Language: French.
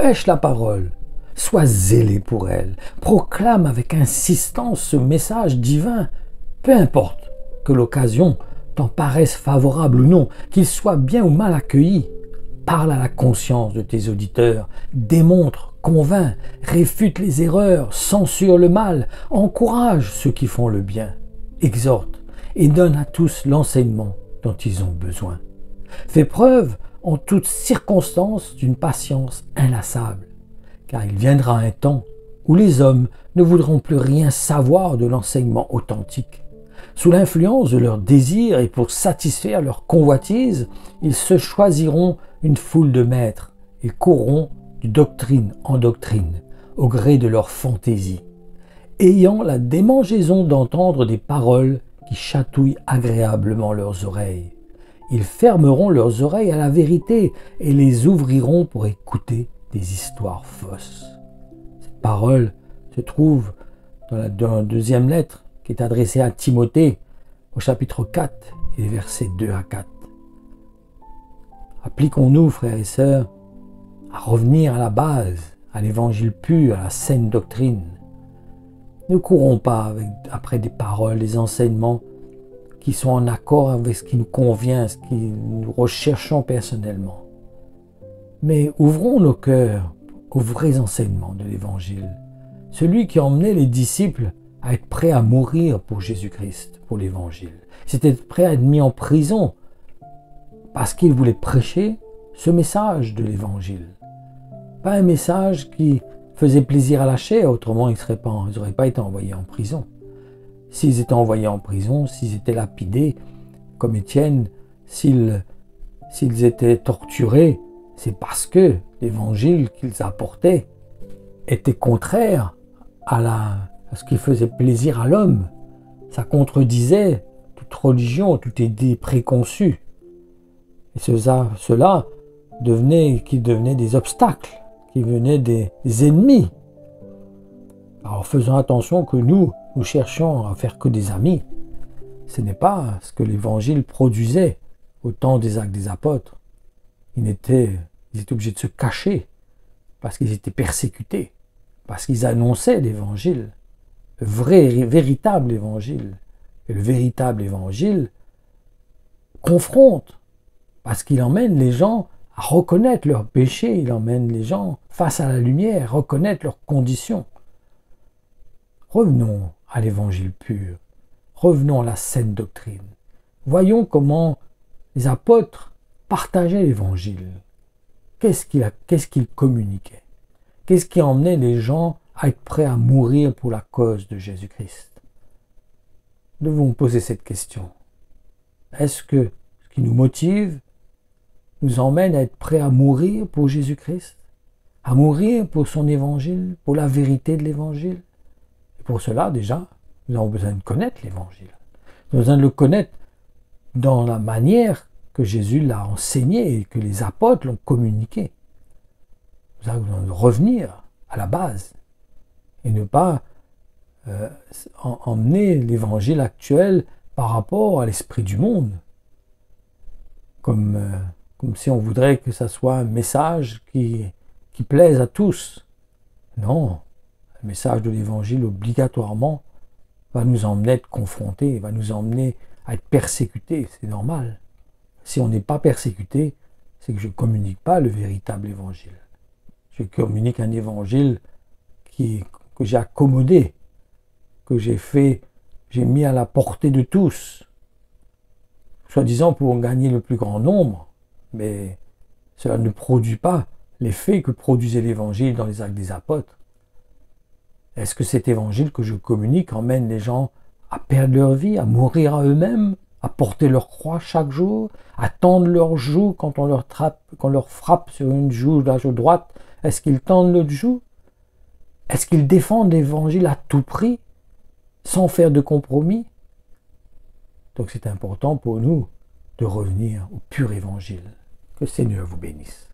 prêche la parole, sois zélé pour elle, proclame avec insistance ce message divin, peu importe que l'occasion t'en paraisse favorable ou non, qu'il soit bien ou mal accueilli. Parle à la conscience de tes auditeurs, démontre, convainc, réfute les erreurs, censure le mal, encourage ceux qui font le bien, exhorte et donne à tous l'enseignement dont ils ont besoin. Fais preuve en toutes circonstances d'une patience inlassable, car il viendra un temps où les hommes ne voudront plus rien savoir de l'enseignement authentique. Sous l'influence de leurs désirs et pour satisfaire leurs convoitises, ils se choisiront une foule de maîtres et courront de doctrine en doctrine, au gré de leur fantaisie, ayant la démangeaison d'entendre des paroles qui chatouillent agréablement leurs oreilles. Ils fermeront leurs oreilles à la vérité et les ouvriront pour écouter des histoires fausses. Cette parole se trouve dans la deuxième lettre qui est adressée à Timothée au chapitre 4 et versets 2 à 4. Appliquons-nous, frères et sœurs, à revenir à la base, à l'évangile pur, à la saine doctrine. Ne courons pas après des paroles, des enseignements qui sont en accord avec ce qui nous convient, ce que nous recherchons personnellement. Mais ouvrons nos cœurs aux vrais enseignements de l'Évangile. Celui qui emmenait les disciples à être prêts à mourir pour Jésus-Christ, pour l'Évangile. C'était prêt à être mis en prison parce qu'il voulait prêcher ce message de l'Évangile. Pas un message qui faisait plaisir à la chair, autrement ils n'auraient pas été envoyés en prison. S'ils étaient envoyés en prison, s'ils étaient lapidés, comme Étienne, s'ils étaient torturés, c'est parce que l'évangile qu'ils apportaient était contraire à ce qui faisait plaisir à l'homme. Ça contredisait toute religion, toute idée préconçue. Et cela devenait des obstacles, qui venaient des ennemis. Alors faisons attention que nous cherchions à faire que des amis. Ce n'est pas ce que l'Évangile produisait au temps des Actes des Apôtres. Ils étaient obligés de se cacher parce qu'ils étaient persécutés, parce qu'ils annonçaient l'Évangile, le véritable Évangile. Et le véritable Évangile confronte, parce qu'il emmène les gens à reconnaître leurs péchés, il emmène les gens face à la lumière, à reconnaître leurs conditions. Revenons à l'Évangile pur, revenons à la saine doctrine. Voyons comment les apôtres partageaient l'Évangile. Qu'est-ce qu'ils communiquaient? Qu'est-ce qui emmenait les gens à être prêts à mourir pour la cause de Jésus-Christ? Nous devons poser cette question. Est-ce que ce qui nous motive nous emmène à être prêts à mourir pour Jésus-Christ? À mourir pour son Évangile, pour la vérité de l'Évangile? Et pour cela, déjà, nous avons besoin de connaître l'Évangile. Nous avons besoin de le connaître dans la manière que Jésus l'a enseigné et que les apôtres l'ont communiqué. Nous avons besoin de revenir à la base et ne pas emmener l'Évangile actuel par rapport à l'esprit du monde. Comme si on voudrait que ça soit un message qui plaise à tous. Non, le message de l'Évangile obligatoirement va nous emmener à être confrontés, va nous emmener à être persécutés, c'est normal. Si on n'est pas persécuté, c'est que je ne communique pas le véritable Évangile. Je communique un Évangile que j'ai accommodé, que j'ai mis à la portée de tous, soi-disant pour gagner le plus grand nombre, mais cela ne produit pas l'effet que produisait l'Évangile dans les Actes des Apôtres. Est-ce que cet Évangile que je communique emmène les gens à perdre leur vie, à mourir à eux-mêmes, à porter leur croix chaque jour, à tendre leur joue quand on leur frappe sur une joue, la joue droite? Est-ce qu'ils tendent l'autre joue? Est-ce qu'ils défendent l'Évangile à tout prix, sans faire de compromis? Donc c'est important pour nous de revenir au pur Évangile. Que le Seigneur vous bénisse.